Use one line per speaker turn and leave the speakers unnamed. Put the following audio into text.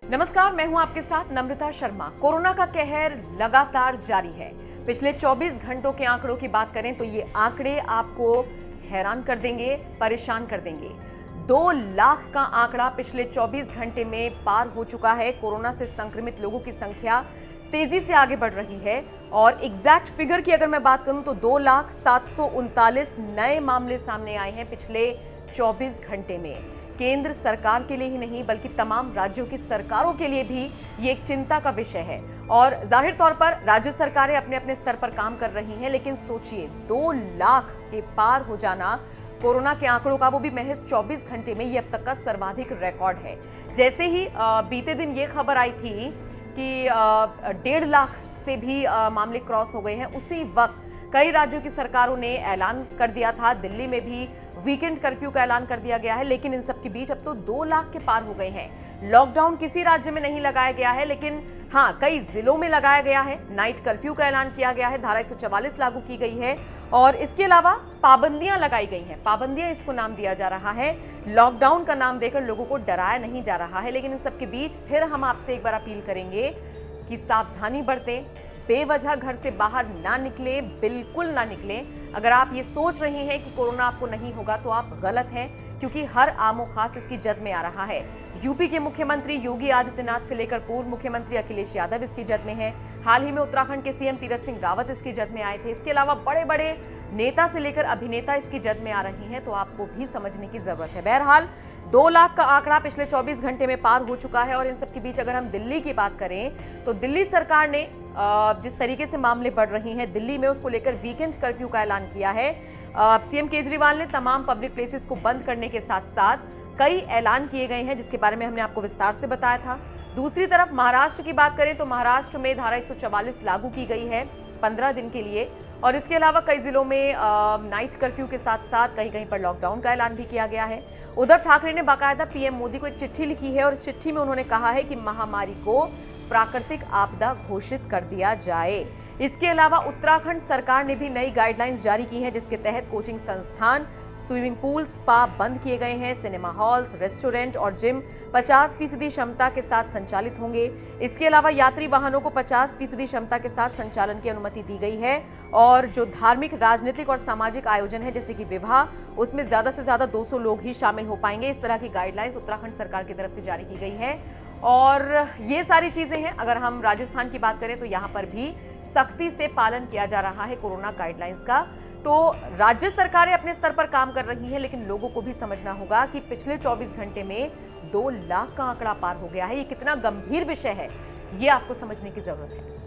नमस्कार, मैं हूं आपके साथ नम्रता शर्मा। कोरोना का कहर लगातार जारी है। पिछले 24 घंटों के आंकड़ों की बात करें तो ये आंकड़े आपको हैरान कर देंगे, परेशान कर देंगे। 2 लाख का आंकड़ा पिछले 24 घंटे में पार हो चुका है। कोरोना से संक्रमित लोगों की संख्या तेजी से आगे बढ़ रही है और एग्जैक्ट फिगर की अगर मैं बात करूं तो 2,739 नए मामले सामने आए हैं पिछले 24 घंटे में। केंद्र सरकार के लिए ही नहीं बल्कि तमाम राज्यों की सरकारों के लिए भी ये एक चिंता का विषय है और जाहिर तौर पर राज्य सरकारें अपने अपने स्तर पर काम कर रही हैं, लेकिन सोचिए 2 लाख के पार हो जाना कोरोना के आंकड़ों का, वो भी महज 24 घंटे में, ये अब तक का सर्वाधिक रिकॉर्ड है। जैसे ही बीते दिन ये खबर आई थी कि 1.5 लाख से भी मामले क्रॉस हो गए हैं, उसी वक्त कई राज्यों की सरकारों ने ऐलान कर दिया था। दिल्ली में भी वीकेंड कर्फ्यू का ऐलान कर दिया गया है, लेकिन इन सब के बीच अब तो 2 लाख के पार हो गए हैं। लॉकडाउन किसी राज्य में नहीं लगाया गया है, लेकिन हाँ, कई जिलों में लगाया गया है। नाइट कर्फ्यू का ऐलान किया गया है, धारा 144 लागू की गई है और इसके अलावा पाबंदियां लगाई गई हैं। पाबंदियां इसको नाम दिया जा रहा है, लॉकडाउन का नाम देकर लोगों को डराया नहीं जा रहा है। लेकिन इन सब के बीच फिर हम आपसे एक बार अपील करेंगे कि सावधानी बरतें, बेवजह घर से बाहर ना निकले, बिल्कुल ना निकले। अगर आप ये सोच रहे हैं कि कोरोना आपको नहीं होगा तो आप गलत हैं, क्योंकि हर आमो खास इसकी जद में आ रहा है। यूपी के मुख्यमंत्री योगी आदित्यनाथ से लेकर पूर्व मुख्यमंत्री अखिलेश यादव इसकी जद में है। हाल ही में उत्तराखंड के सीएम तीरथ सिंह रावत इसकी जद में आए थे। इसके अलावा बड़े बड़े नेता से लेकर अभिनेता इसकी जद में आ रही हैं, तो आपको भी समझने की जरूरत है। बहरहाल 2 लाख का आंकड़ा पिछले 24 घंटे में पार हो चुका है और इन सब के बीच अगर हम दिल्ली की बात करें तो दिल्ली सरकार ने जिस तरीके से मामले बढ़ रही हैं दिल्ली में, उसको लेकर वीकेंड कर्फ्यू का ऐलान किया है। सीएम केजरीवाल ने तमाम पब्लिक प्लेसेस को बंद करने के साथ साथ कई ऐलान किए गए हैं, जिसके बारे में हमने आपको विस्तार से बताया था। दूसरी तरफ महाराष्ट्र की बात करें तो महाराष्ट्र में धारा 144 लागू की गई है 15 दिन के लिए और इसके अलावा कई जिलों में नाइट कर्फ्यू के साथ साथ कहीं कहीं पर लॉकडाउन का ऐलान भी किया गया है। उद्धव ठाकरे ने बाकायदा पीएम मोदी को एक चिट्ठी लिखी है और इस चिट्ठी में उन्होंने कहा है कि महामारी को प्राकृतिक आपदा घोषित कर दिया जाए। इसके अलावा उत्तराखंड सरकार ने भी नई गाइडलाइंस जारी की हैं, जिसके तहत कोचिंग संस्थान, स्विमिंग पूल, स्पा बंद किए गए हैं। सिनेमा हॉल्स, रेस्टोरेंट और जिम 50% क्षमता के साथ संचालित होंगे। इसके अलावा यात्री वाहनों को 50% क्षमता के साथ संचालन की अनुमति दी गई है और जो धार्मिक, राजनीतिक और सामाजिक आयोजन है जैसे कि विवाह, उसमें ज्यादा से ज्यादा 200 लोग ही शामिल हो पाएंगे। इस तरह की गाइडलाइंस उत्तराखंड सरकार की तरफ से जारी की गई है और ये सारी चीजें हैं। अगर हम राजस्थान की बात करें तो यहाँ पर भी सख्ती से पालन किया जा रहा है कोरोना गाइडलाइंस का। तो राज्य सरकारें अपने स्तर पर काम कर रही हैं, लेकिन लोगों को भी समझना होगा कि पिछले 24 घंटे में 2 लाख का आंकड़ा पार हो गया है। ये कितना गंभीर विषय है, ये आपको समझने की जरूरत है।